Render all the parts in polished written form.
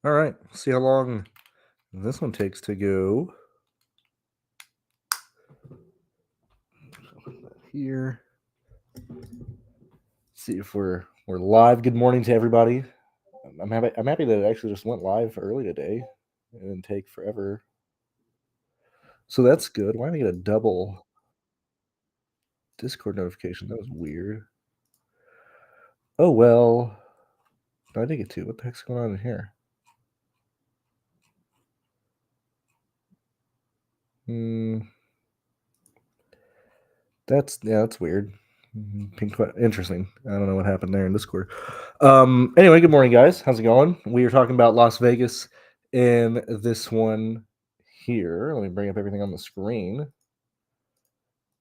All right, see how long this one takes to go. Here. See if we're live. Good morning to everybody. I'm happy that it actually just went live early today. It didn't take forever. So that's good. Why did I get a double Discord notification? That was weird. Oh well. I did get two. What the heck's going on in here? That's weird. Interesting. I don't know what happened there in Discord. Anyway, good morning, guys. How's it going? We are talking about Las Vegas in this one here. Let me bring up everything on the screen,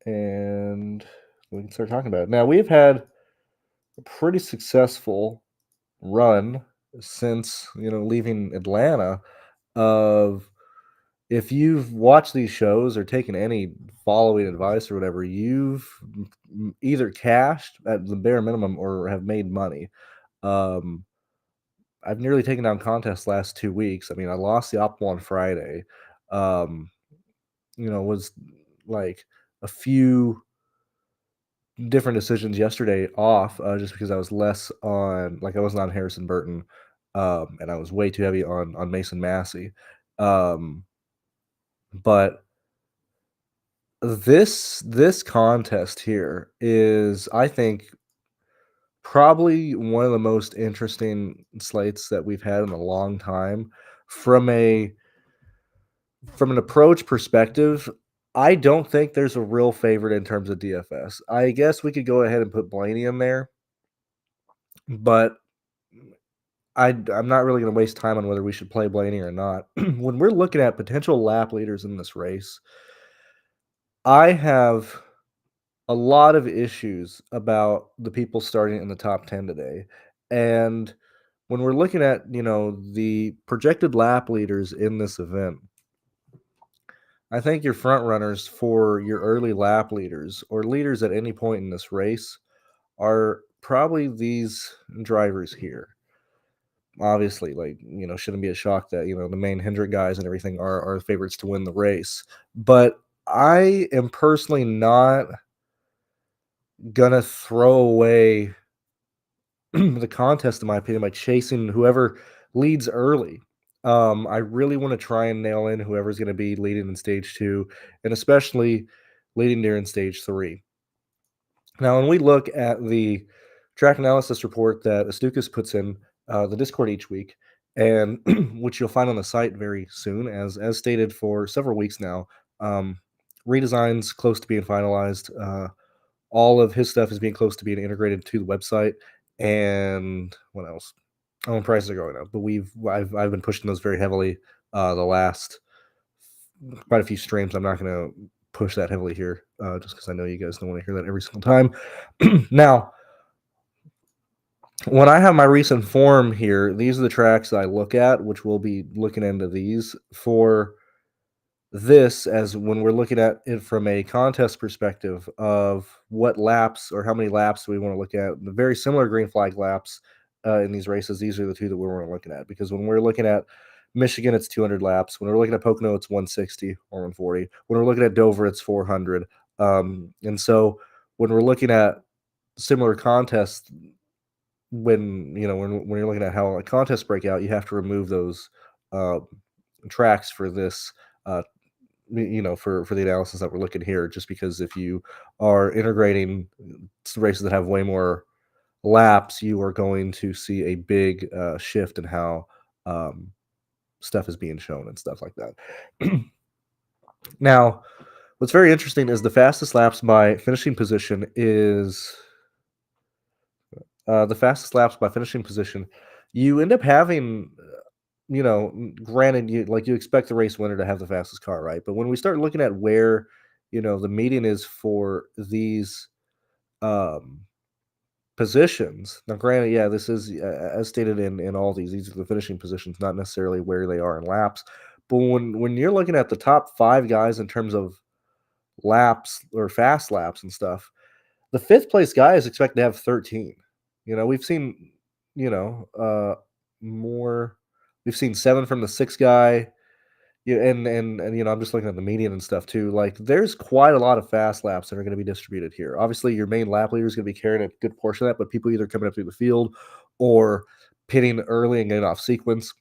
and we can start talking about it. Now, we've had a pretty successful run since leaving Atlanta. Of If you've watched these shows or taken any following advice or whatever, you've either cashed at the bare minimum or have made money. Um, I've nearly taken down contests last 2 weeks. I mean, I lost the Opal on Friday. Um, was like a few different decisions yesterday off, just because I was less on, like, I wasn't on Harrison Burton, and I was way too heavy on Mason Massey. Um, but this contest here is, I think, probably one of the most interesting slates that we've had in a long time. From an approach perspective, I don't think there's a real favorite in terms of DFS. I guess we could go ahead and put Blaney in there, but I'm not really going to waste time on whether we should play Blaney or not. When we're looking at potential lap leaders in this race, I have a lot of issues about the people starting in the top 10 today. And when we're looking at, the projected lap leaders in this event, I think your front runners for your early lap leaders or leaders at any point in this race are probably these drivers here. Obviously, shouldn't be a shock that, the main Hendrick guys and everything are favorites to win the race. But I am personally not gonna throw away the contest, in my opinion, by chasing whoever leads early. I really want to try and nail in whoever's going to be leading in stage 2, and especially leading during stage 3. Now, when we look at the track analysis report that Astukas puts in the Discord each week, and which you'll find on the site very soon, as stated for several weeks now, redesigns close to being finalized. All of his stuff is being close to being integrated to the website. And what else? Oh, and prices are going up, but I've been pushing those very heavily the last quite a few streams. I'm not going to push that heavily here, just because I know you guys don't want to hear that every single time. Now, when I have my recent form here, these are the tracks that I look at, which we'll be looking into these for this, as when we're looking at it from a contest perspective of what laps or how many laps we want to look at. The very similar green flag laps in these races, these are the two that we're looking at, because when we're looking at Michigan, it's 200 laps. When we're looking at Pocono, it's 160 or 140. When we're looking at Dover, it's 400. And so when we're looking at similar contests, when you're looking at how a contest break out, you have to remove those tracks for this for the analysis that we're looking here, just because if you are integrating races that have way more laps, you are going to see a big shift in how stuff is being shown and stuff like that. Now, what's very interesting is the fastest laps by finishing position is you end up having, granted, you expect the race winner to have the fastest car, right? But when we start looking at where, the median is for these positions. Now, granted, yeah, this is as stated in all these are the finishing positions, not necessarily where they are in laps. But when you're looking at the top 5 guys in terms of laps or fast laps and stuff, the 5th place guy is expected to have 13. We've seen, more We've seen 7 from the 6 guy. Yeah, and I'm just looking at the median and stuff too. Like, there's quite a lot of fast laps that are going to be distributed here. Obviously, your main lap leader is going to be carrying a good portion of that, but people either coming up through the field or pitting early and getting off sequence.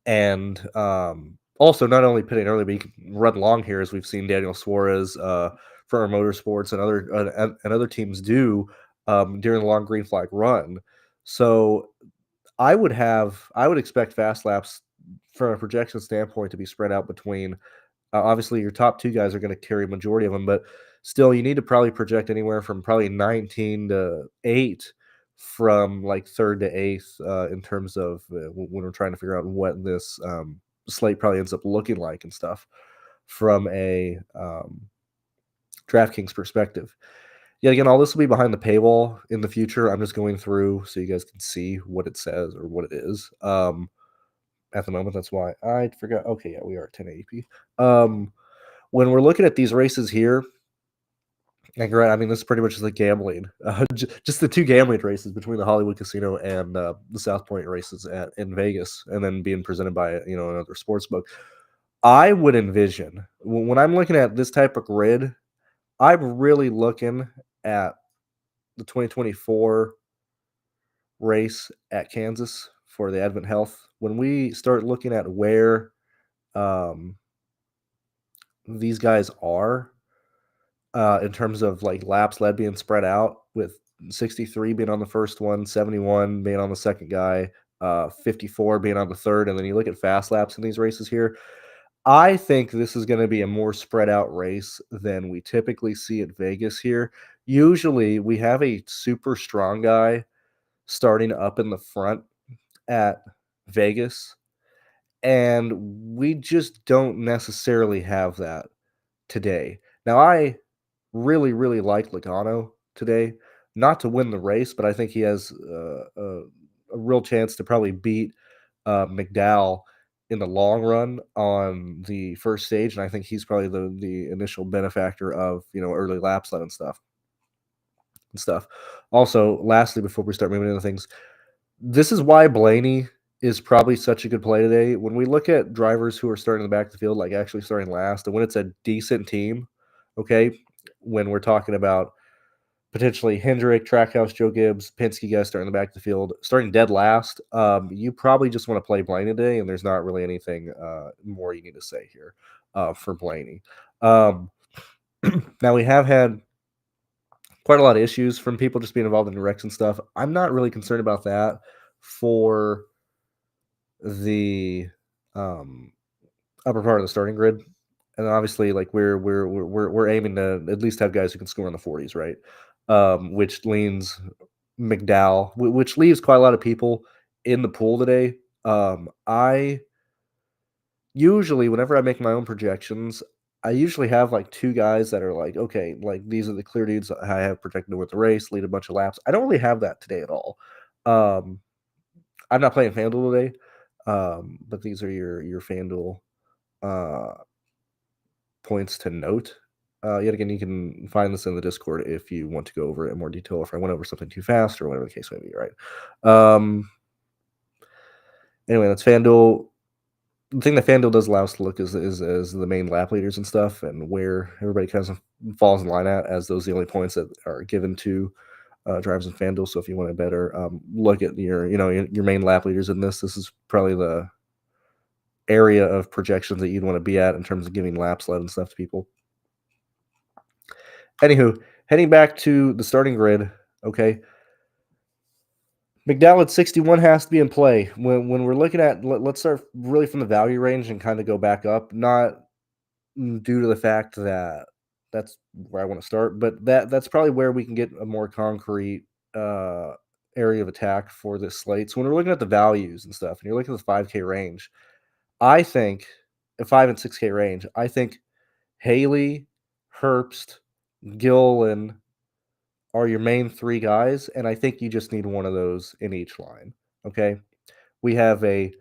And also, not only pitting early, but you can run long here, as we've seen Daniel Suarez for our motorsports and other teams do during the long green flag run. So I would expect fast laps from a projection standpoint to be spread out between obviously your top 2 guys are going to carry a majority of them, but still you need to probably project anywhere from probably 19 to 8 from like 3rd to 8th in terms of when we're trying to figure out what this slate probably ends up looking like and stuff from a DraftKings perspective. Yet again, all this will be behind the paywall in the future. I'm just going through so you guys can see what it says or what it is. At the moment, that's why I forgot. Okay, yeah, we are at 1080p. When we're looking at these races here, and I mean, this is pretty much just like gambling. Just the 2 gambling races between the Hollywood Casino and the South Point races in Vegas, and then being presented by another sports book. I would envision when I'm looking at this type of grid, I'm really looking at the 2024 race at Kansas for the Advent Health. When we start looking at where um, these guys are in terms of like laps led being spread out, with 63 being on the first one, 71 being on the second guy, 54 being on the third, and then you look at fast laps in these races here. I think this is going to be a more spread out race than we typically see at Vegas here. Usually we have a super strong guy starting up in the front at Vegas, and we just don't necessarily have that today. Now, I really, really like Logano today, not to win the race, but I think he has a real chance to probably beat McDowell in the long run on the first stage, and I think he's probably the initial benefactor of early lap sled and stuff. Also, lastly, before we start moving into things, this is why Blaney is probably such a good play today. When we look at drivers who are starting in the back of the field, like actually starting last, and when it's a decent team, okay, when we're talking about potentially Hendrick, Trackhouse, Joe Gibbs, Penske guys starting in the back of the field, starting dead last, you probably just want to play Blaney today, and there's not really anything more you need to say here for Blaney. Now, we have had quite a lot of issues from people just being involved in wrecks and stuff. I'm not really concerned about that for the um, upper part of the starting grid, and then obviously, like we're aiming to at least have guys who can score in the 40s, right? Which leans McDowell, which leaves quite a lot of people in the pool today. I usually, whenever I make my own projections, I usually have like 2 guys that are like, okay, like these are the clear dudes I have projected to win the race, lead a bunch of laps. I don't really have that today at all. Um, I'm not playing FanDuel today, but these are your FanDuel uh, points to note. Yet again, you can find this in the Discord if you want to go over it in more detail. If I went over something too fast or whatever the case may be, right? Anyway, that's FanDuel. The thing that FanDuel does allow us to look is the main lap leaders and stuff, and where everybody kind of falls in line at, as those are the only points that are given to drivers in FanDuel. So if you want to better look at your main lap leaders in this is probably the area of projections that you'd want to be at in terms of giving lap sled and stuff to people. Anywho, heading back to the starting grid, okay. McDowell at 61 has to be in play. When we're looking at, let's start really from the value range and kind of go back up, not due to the fact that that's where I want to start, but that's probably where we can get a more concrete area of attack for this slate. So when we're looking at the values and stuff, and you're looking at the 5K range, I think a 5 and 6K range, I think Haley, Herbst, Gillen are your main 3 guys, and I think you just need one of those in each line. Okay, we have a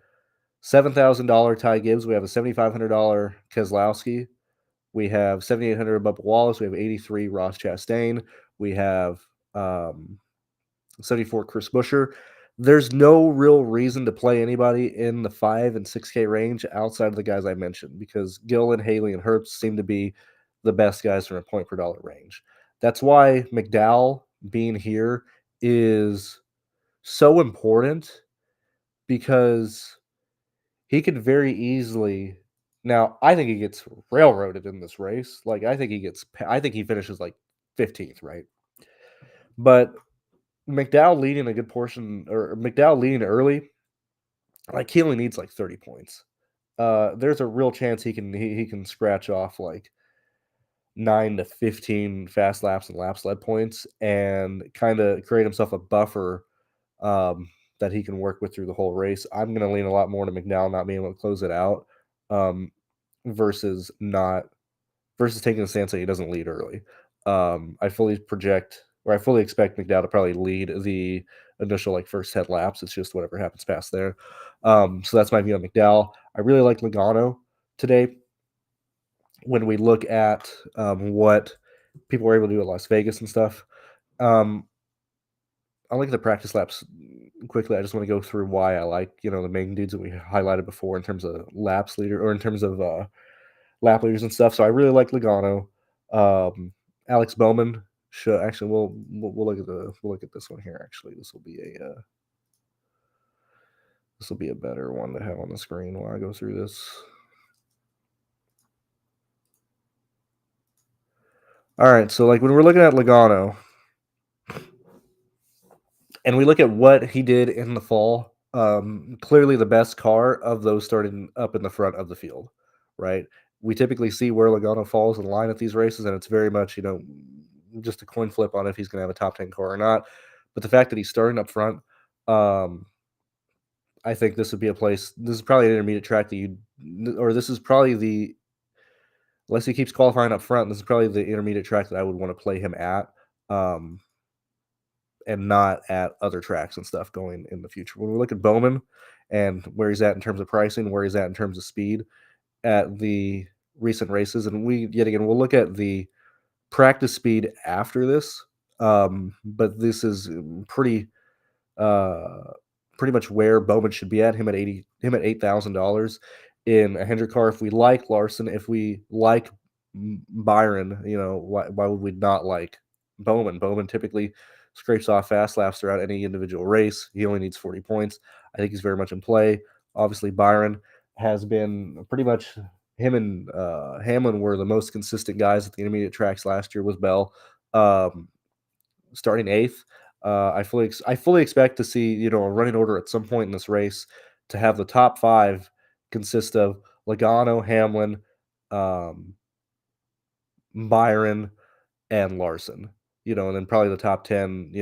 $7,000 Ty Gibbs, we have a $7,500 Keselowski, we have 7,800 Bubba Wallace, we have 83 Ross Chastain, we have 74 Chris Buescher. there's no real reason to play anybody in the 5 and 6K range outside of the guys I mentioned because Gillen, Haley, and Hertz seem to be the best guys from a point per dollar range. That's why McDowell being here is so important because he could very easily. Now, I think he gets railroaded in this race. Like, I think he finishes like 15th, right? But McDowell leading a good portion, or McDowell leading early, like he only needs like 30 points. There's a real chance he can scratch off like 9 to 15 fast laps and lap sled points and kind of create himself a buffer um, that he can work with through the whole race. I'm going to lean a lot more to McDowell not being able to close it out um, versus not versus taking the stance that he doesn't lead early. I fully project or I fully expect McDowell to probably lead the initial like first 10 laps. It's just whatever happens past there. So that's my view on McDowell. I really like Logano today when we look at what people were able to do at Las Vegas and stuff. Um, I like the practice laps quickly. I just want to go through why I like, the main dudes that we highlighted before in terms of laps leader or in terms of lap leaders and stuff. So I really like Logano. Alex Bowman should actually we'll look at this one here. Actually, this will be a better one to have on the screen while I go through this. All right, so like when we're looking at Logano, and we look at what he did in the fall, clearly the best car of those starting up in the front of the field, right? We typically see where Logano falls in line at these races, and it's very much, just a coin flip on if he's going to have a top 10 car or not. But the fact that he's starting up front, um, I think this would be a place. This is probably an intermediate track or this is probably unless he keeps qualifying up front, this is probably the intermediate track that I would want to play him at. Um, and not at other tracks and stuff going in the future. When we look at Bowman and where he's at in terms of pricing, where he's at in terms of speed at the recent races, and we'll look at the practice speed after this. But this is uh, pretty much where Bowman should be at. Him at $8,000 in a Hendrick car. If we like Larson, if we like Byron, why would we not like Bowman? Bowman typically scrapes off fast laps throughout any individual race. He only needs 40 points. I think he's very much in play. Obviously, Byron has been pretty much him and Hamlin were the most consistent guys at the intermediate tracks last year with Bell. Starting eighth. I fully expect to see a running order at some point in this race to have the top five consist of Logano, Hamlin, um, Byron, and Larson. And then probably the top 10.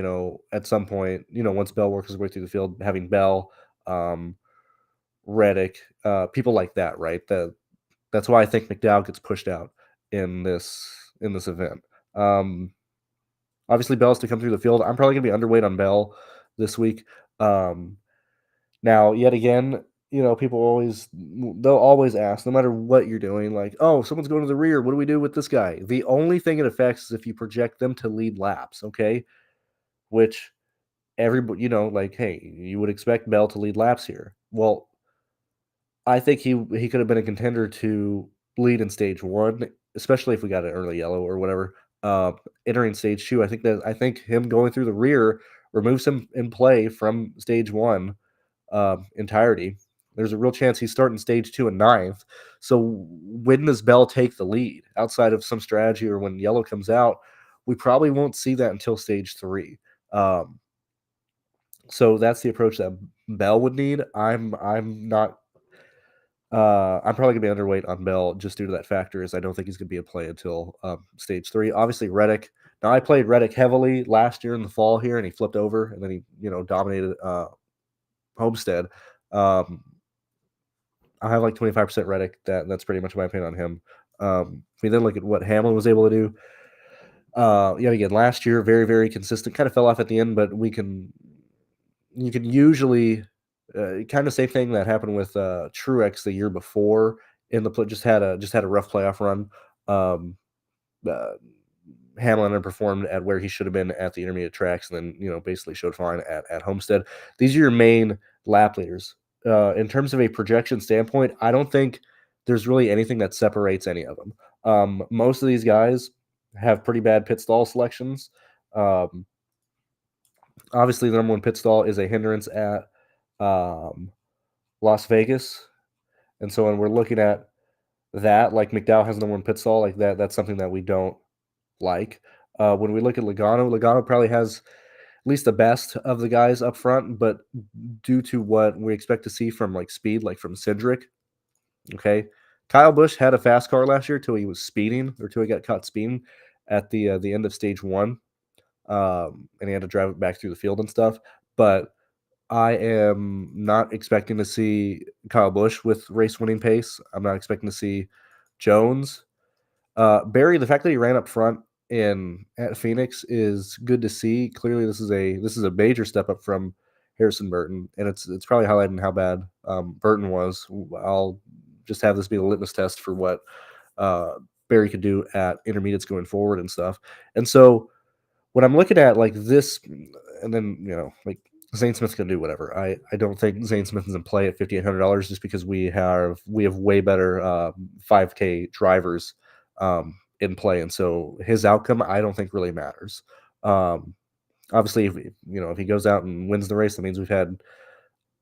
At some point, once Bell works his way through the field, having Bell, Reddick, people like that, right? That's why I think McDowell gets pushed out in this event. Obviously, Bell's to come through the field. I'm probably going to be underweight on Bell this week. Now, yet again, they'll always ask, no matter what you're doing, like, oh, someone's going to the rear. What do we do with this guy? The only thing it affects is if you project them to lead laps, okay? Which everybody, like, hey, you would expect Bell to lead laps here. Well, I think he could have been a contender to lead in stage one, especially if we got an early yellow or whatever. Entering stage two, I think him going through the rear removes him in play from stage one entirety. There's a real chance he's starting stage two and ninth. So when does Bell take the lead outside of some strategy or when yellow comes out? We probably won't see that until stage three. So that's the approach that Bell would need. I'm not I'm probably gonna be underweight on Bell just due to that factor. Is I don't think he's gonna be a play until stage three. Obviously, Reddick. Now I played Reddick heavily last year in the fall here, and he flipped over, and then he dominated Homestead. Um, I have like 25% Reddick. That's pretty much my opinion on him. We then look at what Hamlin was able to do. Yet again, last year, very very consistent. Kind of fell off at the end, but you can usually kind of same thing that happened with Truex the year before in the just had a rough playoff run. Um, uh, Hamlin underperformed at where he should have been at the intermediate tracks, and then basically showed fine at Homestead. These are your main lap leaders. In terms of a projection standpoint, I don't think there's really anything that separates any of them. Most of these guys have pretty bad pit stall selections. Um, Obviously, the number one pit stall is a hindrance at um, Las Vegas, and so when we're looking at that, like McDowell has the number one pit stall, like that's something that we don't like. When we look at Logano probably has at least the best of the guys up front, but due to what we expect to see from like speed, like from Cindric, okay, Kyle Busch had a fast car last year till he was speeding or till he got caught speeding at the end of stage one, and he had to drive it back through the field and stuff. But I am not expecting to see Kyle Busch with race winning pace. I'm not expecting to see Jones. Barry, the fact that he ran up front in at Phoenix is good to see. Clearly, this is a major step up from Harrison Burton, and it's probably highlighting how bad Burton was. I'll just have this be a litmus test for what uh, Barry could do at intermediates going forward and stuff. And so when I'm looking at like this, and then like Zane Smith can do whatever. I don't think Zane Smith is in play at $5,800 just because we have way better 5K drivers in play, and so his outcome I don't think really matters. Um, Obviously, if he goes out and wins the race, that means we've had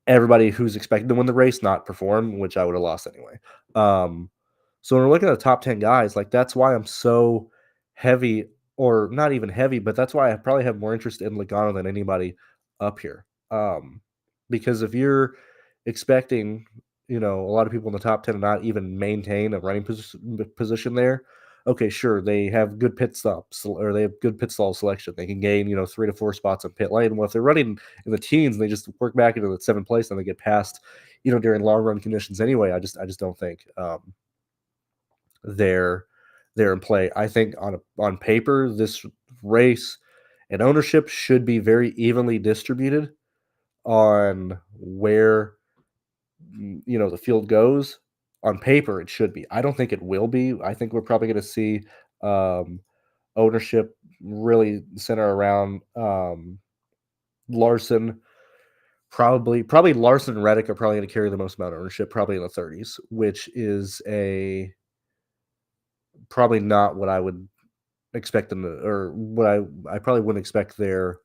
everybody who's expected to win the race not perform, which I would have lost anyway. Um, so when we're looking at the top 10 guys, like that's why I'm so heavy, or not even heavy, but that's why I probably have more interest in Logano than anybody up here. Because if you're expecting, a lot of people in the top 10 to not even maintain a running position there, okay, sure, they have good pit stops or they have good pit stall selection. They can gain, 3 to 4 spots in pit lane. Well, if they're running in the teens and they just work back into the 7th place and they get past, during long run conditions anyway, I just don't think they're in play. I think on paper, this race and ownership should be very evenly distributed on where the field goes. On paper, it should be. I don't think it will be. I think we're probably going to see um, ownership really center around Larson. Probably Larson and Reddick are probably going to carry the most amount of ownership, probably in the 30s, which is probably not what I would expect them to, or what I probably wouldn't expect their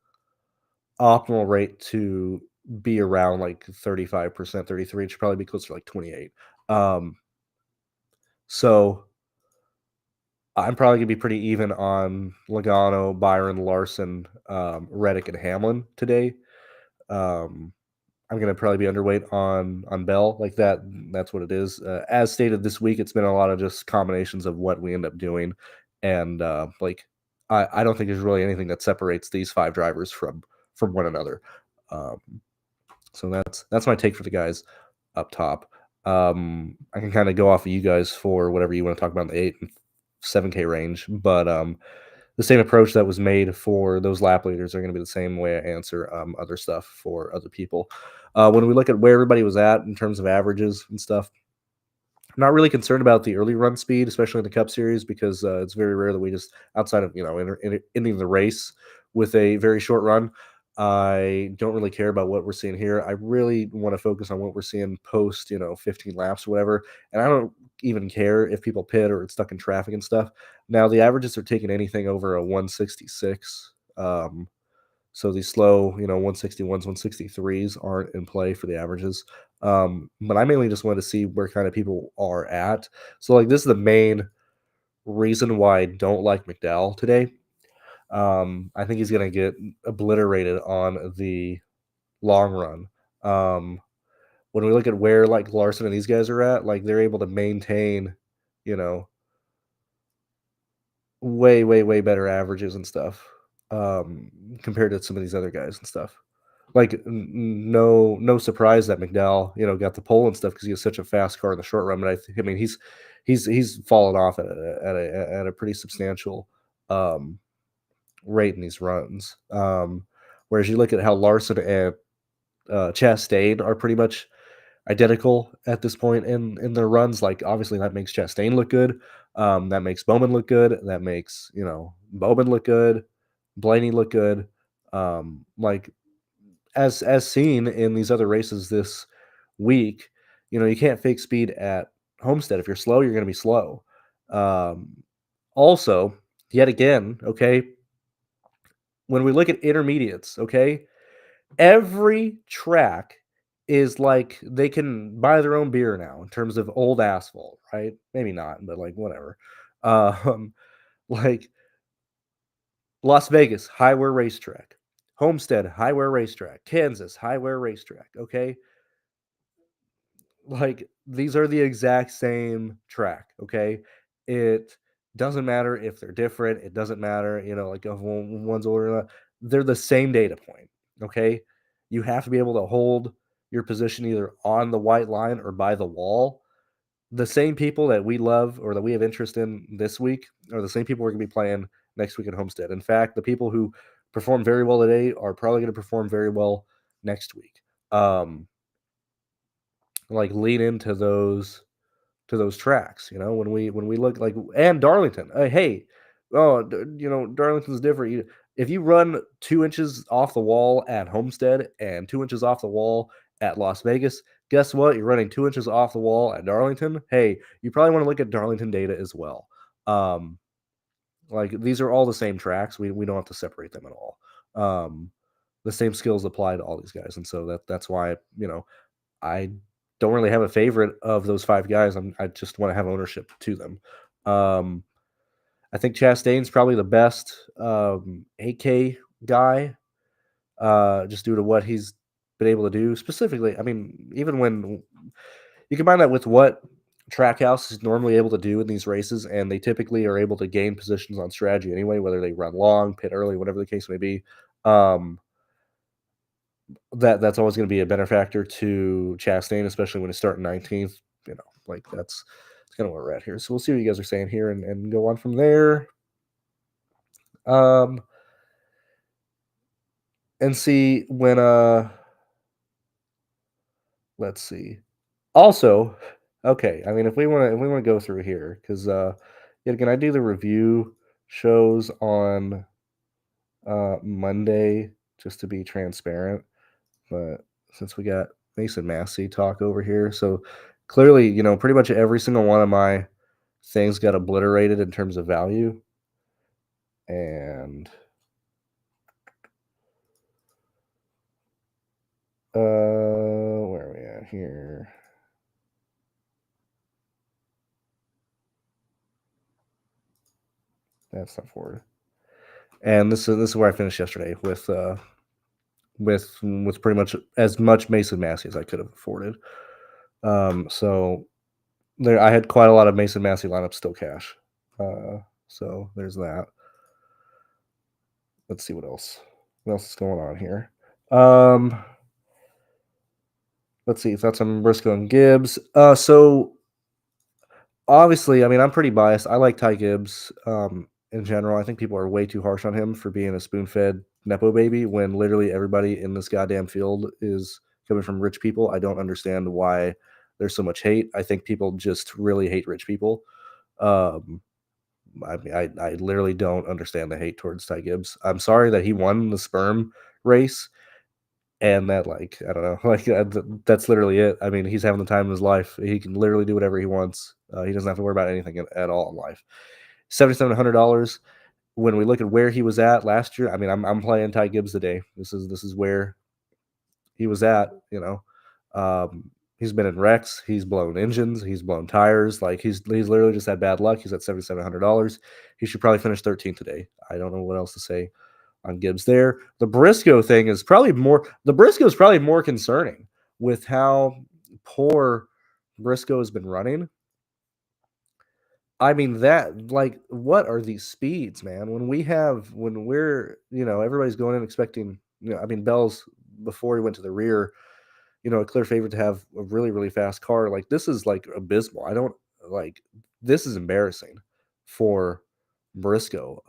optimal rate to be around like 35%, 33. It should probably be closer to like 28. Um, so I'm probably gonna be pretty even on Logano, Byron, Larson, Reddick, and Hamlin today. Um, I'm gonna probably be underweight on Bell like that. That's what it is. As stated this week, it's been a lot of just combinations of what we end up doing, and like I don't think there's really anything that separates these 5 drivers from one another. Um, so that's my take for the guys up top. I can kind of go off of you guys for whatever you want to talk about in the 8 and 7K range, but the same approach that was made for those lap leaders are going to be the same way I answer other stuff for other people. When we look at where everybody was at in terms of averages and stuff, I'm not really concerned about the early run speed, especially in the Cup Series, because it's very rare that we just, outside of ending the race with a very short run. I don't really care about what we're seeing here. I really want to focus on what we're seeing post 15 laps or whatever. And I don't even care if people pit or it's stuck in traffic and stuff. Now the averages are taking anything over a 166. So these slow, 161s, 163s aren't in play for the averages. But I mainly just wanted to see where kind of people are at. So like this is the main reason why I don't like McDowell today. I think he's going to get obliterated on the long run. When we look at where like Larson and these guys are at, like they're able to maintain, you know, way, way, way better averages and stuff compared to some of these other guys and stuff. Like no surprise that McDowell, got the pole and stuff because he has such a fast car in the short run. But I mean, he's fallen off at a pretty substantial rate in these runs. Whereas you look at how Larson and Chastain are pretty much identical at this point in their runs. Like obviously that makes Chastain look good. That makes Bowman look good. That makes Bowman looked good, Blaney looked good. Like as seen in these other races this week, you can't fake speed at Homestead. If you're slow, you're going to be slow. Um, Also, yet again, okay, when we look at intermediates, okay, every track is like they can buy their own beer now in terms of old asphalt, right? Maybe not, but like whatever. Um, like Las Vegas, high wear racetrack. Homestead, high wear racetrack. Kansas, high wear racetrack. Okay. Like these are the exact same track. Okay. It doesn't matter if they're different. It doesn't matter, like if one's older or not. They're the same data point. Okay. You have to be able to hold your position either on the white line or by the wall. The same people that we love or that we have interest in this week are the same people we're going to be playing next week at Homestead. In fact, the people who perform very well today are probably going to perform very well next week. Like lean into those tracks. When we look like and Darlington. Hey, Darlington's different. If you run 2 inches off the wall at Homestead and 2 inches off the wall at Las Vegas, guess what? You're running 2 inches off the wall at Darlington. Hey, you probably want to look at Darlington data as well. Like these are all the same tracks. We don't have to separate them at all. The same skills apply to all these guys, and so that's why I don't really have a favorite of those 5 guys. I just wanna have ownership to them. Um, I think Chastain's probably the best, 8K guy, just due to what he's been able to do. Specifically, I mean, even when you combine that with what Trackhouse is normally able to do in these races, and they typically are able to gain positions on strategy anyway, whether they run long, pit early, whatever the case may be. Um, that's always going to be a benefactor to Chastain, especially when it's starting 19th. Like that's kind of where we're at here. So we'll see what you guys are saying here and go on from there. Um, and see when let's see. Also, okay. I mean, if we want to go through here, because yet again, I do the review shows on Monday just to be transparent. But since we got Mason Massey talk over here, so clearly, pretty much every single one of my things got obliterated in terms of value. And where are we at here? That's not forward. And this is where I finished yesterday with pretty much as much Mason Massey as I could have afforded. So there I had quite a lot of Mason Massey lineups still cash. So there's that. Let's see what else is going on here. Let's see. Thoughts on Briscoe and Gibbs. So obviously, I mean, I'm pretty biased. I like Ty Gibbs in general. I think people are way too harsh on him for being a spoon-fed nepo baby when literally everybody in this goddamn field is coming from rich people. I don't understand why there's so much hate. I think people just really hate rich people. I mean, I literally don't understand the hate towards Ty Gibbs. I'm sorry that he won the sperm race and that, like, I don't know, like, that's literally it. I mean, he's having the time of his life. He can literally do whatever he wants. He doesn't have to worry about anything at all in life. $7,700. When we look at where he was at last year, I mean, I'm playing Ty Gibbs today. This is where he was at. He's been in wrecks. He's blown engines. He's blown tires. Like he's literally just had bad luck. He's at $7,700. He should probably finish 13th today. I don't know what else to say on Gibbs there. The Briscoe thing is probably more. The Briscoe is probably more concerning with how poor Briscoe has been running. I mean that like what are these speeds, man? When we're everybody's going in expecting I mean Bell's before he went to the rear, a clear favorite to have a really really fast car. Like this is like abysmal. I don't like this is embarrassing for Briscoe.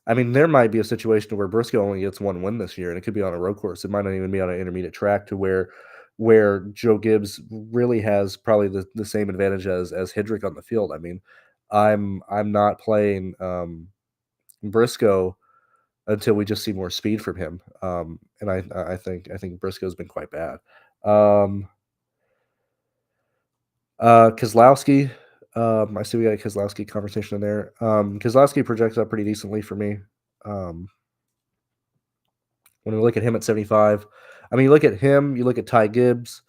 I mean, there might be a situation where Briscoe only gets one win this year, and it could be on a road course. It might not even be on an intermediate track to where Joe Gibbs really has probably the same advantage as Hendrick on the field. I mean, I'm not playing Briscoe until we just see more speed from him. And I think Briscoe's been quite bad. Um, Kozlowski, I see we got a Kozlowski conversation in there. Kozlowski projects up pretty decently for me. Um, when we look at him at 75, I mean, you look at him, you look at Ty Gibbs,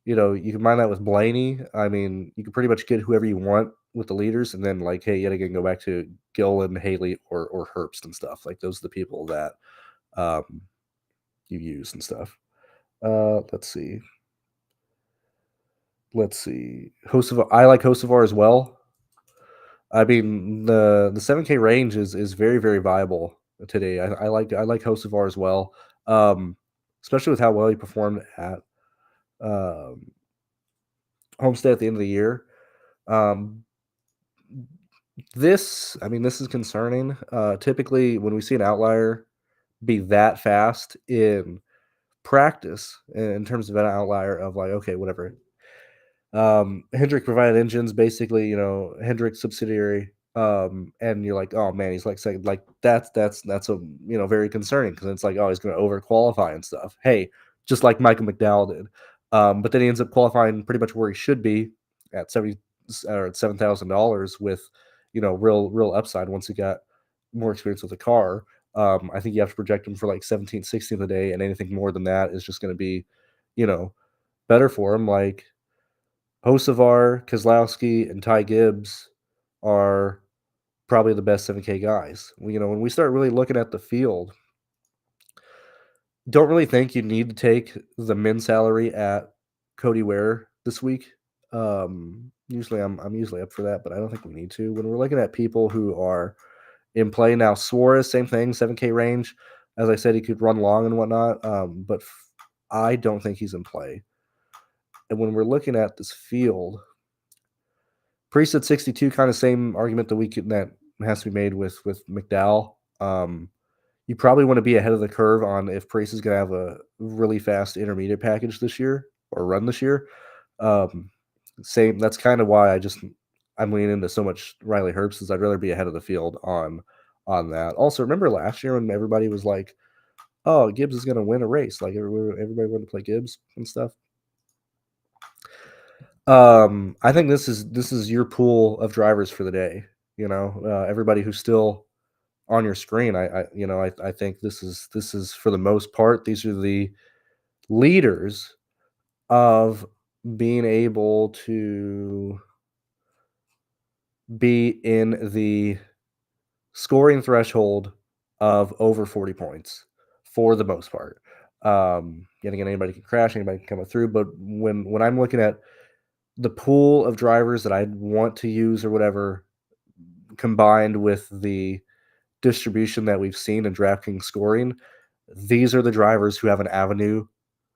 you combine that with Blaney. I mean, you can pretty much get whoever you want with the leaders, and then like, hey, yet again, go back to Gillen, Haley, or Herbst and stuff. Like those are the people that um, you use and stuff. Let's see. Let's see. Hocevar, I like Hocevar as well. I mean, the 7K range is very very viable today. I like Hocevar as well, um, especially with how well he performed at um, Homestead at the end of the year. Um, this is concerning. Typically, when we see an outlier be that fast in practice, in terms of an outlier of like, okay, whatever, Hendrick provided engines, basically, Hendrick subsidiary. And you're like, oh man, he's like second. Like that's a very concerning because it's like, oh, he's going to over qualify and stuff. Hey, just like Michael McDowell did. But then he ends up qualifying pretty much where he should be at 70 or at $7,000 with real upside once he got more experience with the car. I think you have to project him for like 17, 16 a day, and anything more than that is just going to be, you know, better for him. Like Hocevar, Kozlowski, and Ty Gibbs are probably the best 7K guys. When we start really looking at the field, don't really think you need to take the min salary at Cody Ware this week. Usually I'm usually up for that, but I don't think we need to. When we're looking at people who are in play now, Suarez, same thing, 7K range. As I said, he could run long and whatnot, but I don't think he's in play. And when we're looking at this field, Priest at 62, kind of same argument that has to be made with McDowell. You probably want to be ahead of the curve on if Priest is going to have a really fast intermediate package this year or run this year. Um, Same. That's kind of why I'm leaning into so much Riley Herbst, is I'd rather be ahead of the field on that. Also, remember last year when everybody was like, "Oh, Gibbs is going to win a race," like everybody wanted to play Gibbs and stuff. I think this is your pool of drivers for the day. Everybody who's still on your screen. I think this is for the most part. These are the leaders of being able to be in the scoring threshold of over 40 points for the most part. Yet again, anybody can crash, anybody can come through. But when I'm looking at the pool of drivers that I want to use or whatever, combined with the distribution that we've seen in DraftKings scoring, these are the drivers who have an avenue,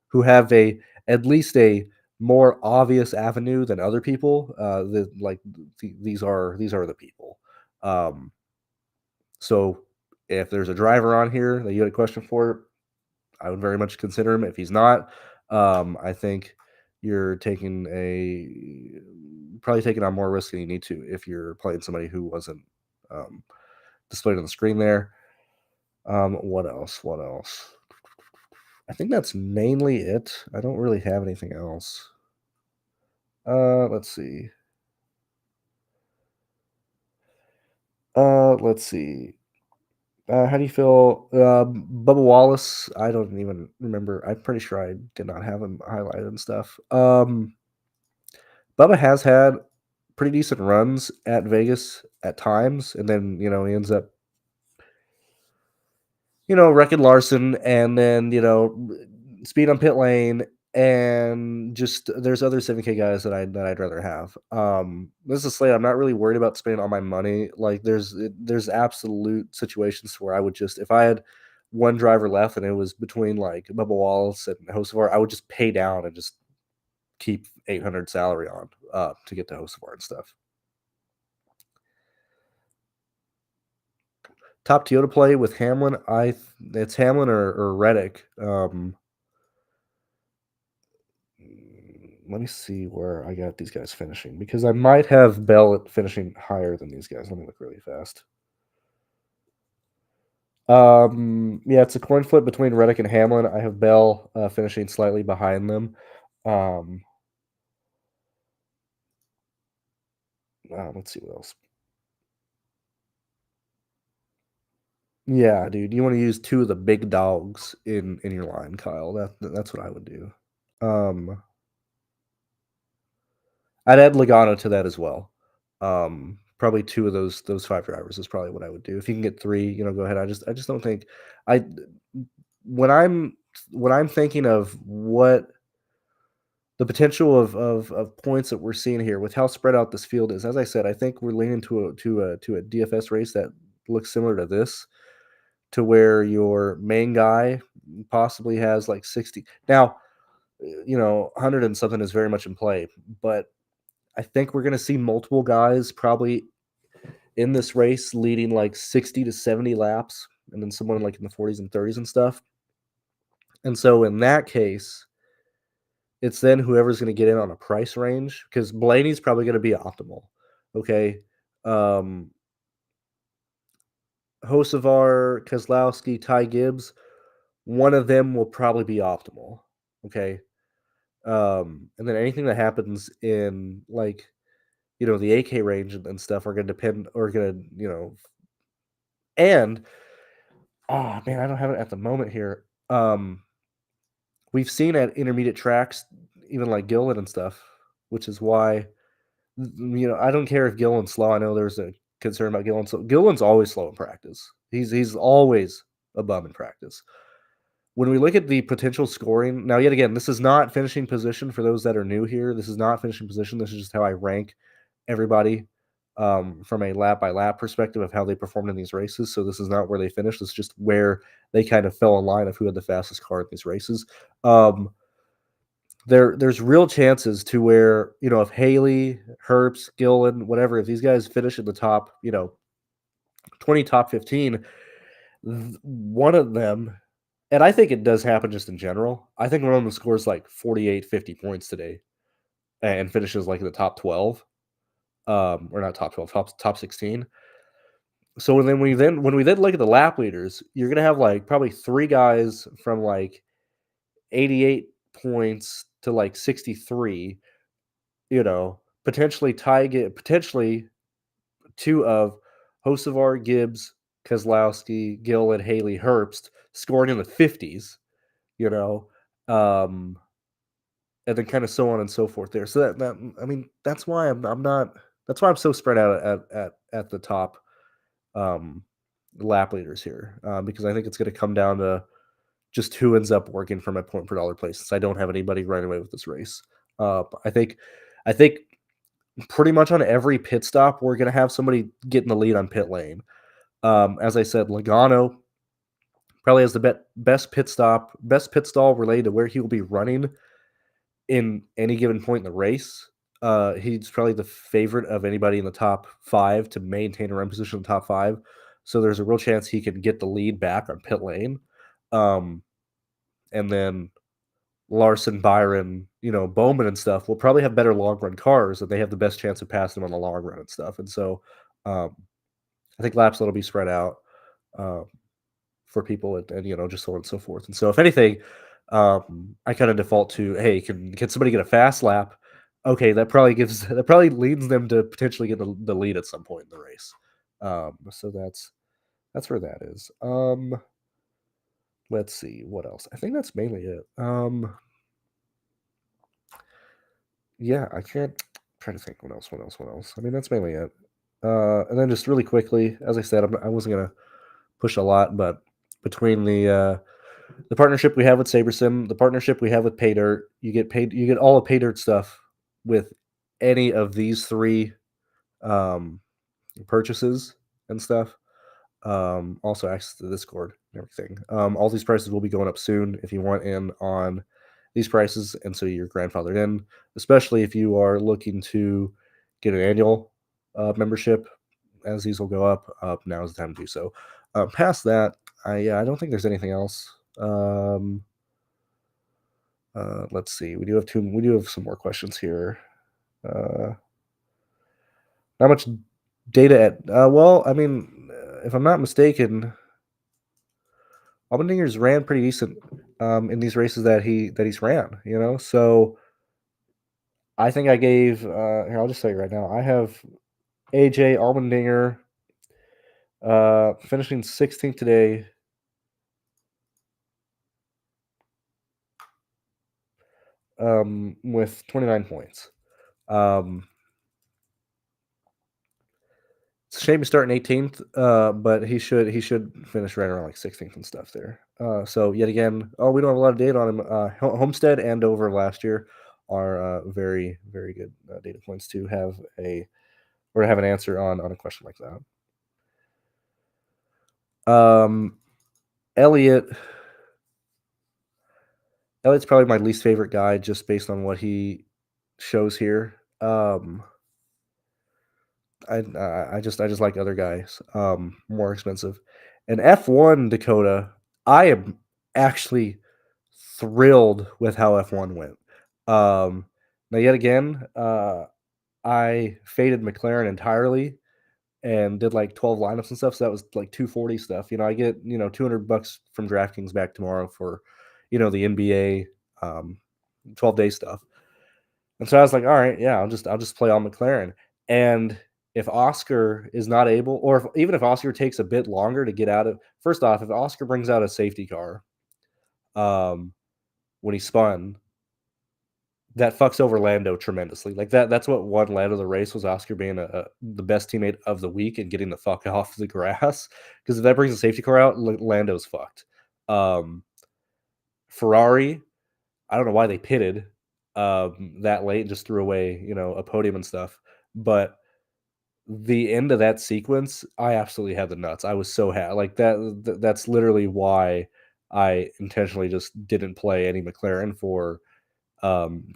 who have at least a more obvious avenue than other people. These are the people. Um, so if there's a driver on here that you had a question for, I would very much consider him. If he's not, I think you're probably taking on more risk than you need to if you're playing somebody who wasn't um, displayed on the screen there. What else? What else? I think that's mainly it. I don't really have anything else. Let's see. Let's see. How do you feel? Bubba Wallace, I don't even remember. I'm pretty sure I did not have him highlighted and stuff. Bubba has had pretty decent runs at Vegas at times, and then he ends up wrecking Larson, and then speed on pit lane, and just there's other 7K guys that I'd rather have. This is a slate I'm not really worried about spending all my money. Like there's absolute situations where I would just, if I had one driver left and it was between like Bubba Wallace and Hocevar, I would just pay down and just keep 800 salary on to get to Hocevar and stuff. Top Toyota play with Hamlin, it's Hamlin or Reddick. let me see where I got these guys finishing because I might have Bell finishing higher than these guys. Let me look really fast. Yeah, it's a coin flip between Reddick and Hamlin. I have Bell finishing slightly behind them. Um, let's see what else. Yeah, dude, you want to use two of the big dogs in your line, Kyle. That's what I would do. I'd add Logano to that as well. Probably two of those five drivers is probably what I would do. If you can get three, go ahead. I just don't think I when I'm thinking of what the potential of points that we're seeing here with how spread out this field is. As I said, I think we're leaning to a DFS race that looks similar to this, to where your main guy possibly has like 60. Now, 100 and something is very much in play, but I think we're going to see multiple guys probably in this race leading like 60 to 70 laps, and then someone like in the 40s and 30s and stuff. And so in that case, it's then whoever's going to get in on a price range because Blaney's probably going to be optimal. Okay. Um, Hocevar, Keselowski, Ty Gibbs, one of them will probably be optimal. Okay. And then anything that happens in like, the AK range and stuff are going to depend or going to, and oh man, I don't have it at the moment here. We've seen at intermediate tracks, even like Gillen and stuff, which is why I don't care if Gillen's slow. I know there's a concern about Gillen. So Gillen's always slow in practice. He's always a bum in practice. When we look at the potential scoring, now yet again, this is not finishing position for those that are new here. This is not finishing position. This is just how I rank everybody from a lap by lap perspective of how they performed in these races. So this is not where they finished. It's just where they kind of fell in line of who had the fastest car in these races. There's real chances to where, if Haley, Herbst, Gillen, whatever, if these guys finish in the top, 20, top 15, one of them, and I think it does happen just in general. I think one of them scores like 48, 50 points today and finishes like in the top 12, or not top 12, top 16. So when we then look at the lap leaders, you're gonna have like probably three guys from like 88 points to like 63. Potentially two of Hocevar, Gibbs, Keselowski, Gill, and Haley, Herbst scoring in the 50s. You know, um, and then kind of so on and so forth there. So that's why I'm not. That's why I'm so spread out at the top lap leaders here, because I think it's going to come down to just who ends up working for my point per dollar play. Since I don't have anybody running away with this race, I think pretty much on every pit stop we're going to have somebody getting the lead on pit lane. As I said, Logano probably has the best pit stall related to where he will be running in any given point in the race. He's probably the favorite of anybody in the top five to maintain a run position in the top five. So there's a real chance he can get the lead back on pit lane. And then Larson, Byron, Bowman and stuff will probably have better long run cars and they have the best chance of passing them on the long run and stuff. And so I think laps that'll be spread out for people and just so on and so forth. And so if anything, I kind of default to, hey, can somebody get a fast lap? Okay, that probably leads them to potentially get the lead at some point in the race. So that's where that is. Let's see what else. I think that's mainly it. Yeah, I can't try to think what else. I mean, that's mainly it. And then just really quickly, as I said, I wasn't gonna push a lot, but between the partnership we have with SaberSim, the partnership we have with PayDirt, you get all the PayDirt stuff with any of these three purchases and stuff. Also access to the Discord and everything. All these prices will be going up soon if you want in on these prices, and so you're grandfathered in, especially if you are looking to get an annual membership. As these will go up, now is the time to do so. Past that, I don't think there's anything else. Let's see. We do have some more questions here. How much data at well, I mean, if I'm not mistaken, Allmendinger's ran pretty decent in these races that he's ran, you know. So I think I gave here, I'll just say right now, I have AJ Allmendinger finishing 16th today. With 29 points. It's a shame he's starting 18th, but he should finish right around like 16th and stuff there. So yet again, we don't have a lot of data on him. Homestead and over last year are very very good data points to have an answer on a question like that. Elliott. Elliott's probably my least favorite guy just based on what he shows here. I just like other guys, more expensive. And F1 Dakota, I am actually thrilled with how F1 went. Now yet again, I faded McLaren entirely and did like 12 lineups and stuff. So that was like 240 stuff. I get, $200 from DraftKings back tomorrow for, the NBA 12-day stuff. And so I was like, all right, yeah, I'll just play on McLaren. And if Oscar is not able, or even if Oscar takes a bit longer to get out of, first off, if Oscar brings out a safety car when he spun, that fucks over Lando tremendously. Like that's what won Lando the race, was Oscar being the best teammate of the week and getting the fuck off the grass. Because if that brings a safety car out, Lando's fucked. Ferrari, I don't know why they pitted that late and just threw away, a podium and stuff. But the end of that sequence, I absolutely had the nuts. I was so happy. Like that's literally why I intentionally just didn't play any McLaren for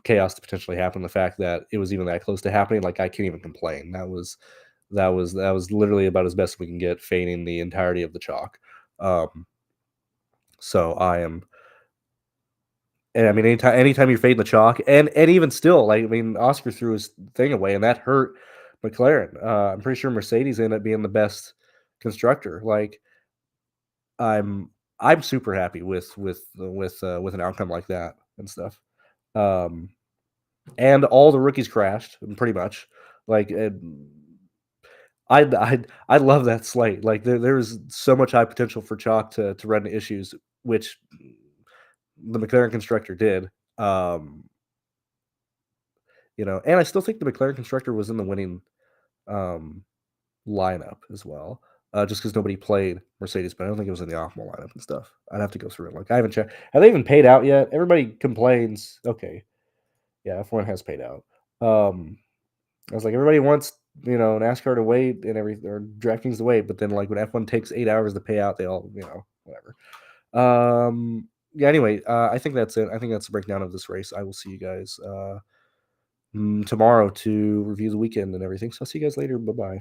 chaos to potentially happen. The fact that it was even that close to happening, like I can't even complain. That was literally about as best we can get, feigning the entirety of the chalk. So I am. And I mean, anytime you're fading the chalk, and even still, like I mean, Oscar threw his thing away, and that hurt McLaren. I'm pretty sure Mercedes ended up being the best constructor. Like I'm super happy with an outcome like that and stuff. Um, and all the rookies crashed pretty much. Like I love that slate. Like there was so much high potential for chalk to run into issues, which the McLaren constructor did. And I still think the McLaren constructor was in the winning um, lineup as well, just because nobody played Mercedes, but I don't think it was in the optimal lineup and stuff. I'd have to go through it. Like I haven't checked. Have they even paid out yet? Everybody complains. Okay, yeah, F1 has paid out. I was like, everybody wants NASCAR to wait and everything, or DraftKings to wait, but then like when F1 takes 8 hours to pay out, they all whatever. Yeah. Anyway, I think that's it. I think that's the breakdown of this race. I will see you guys tomorrow to review the weekend and everything. So I'll see you guys later. Bye bye.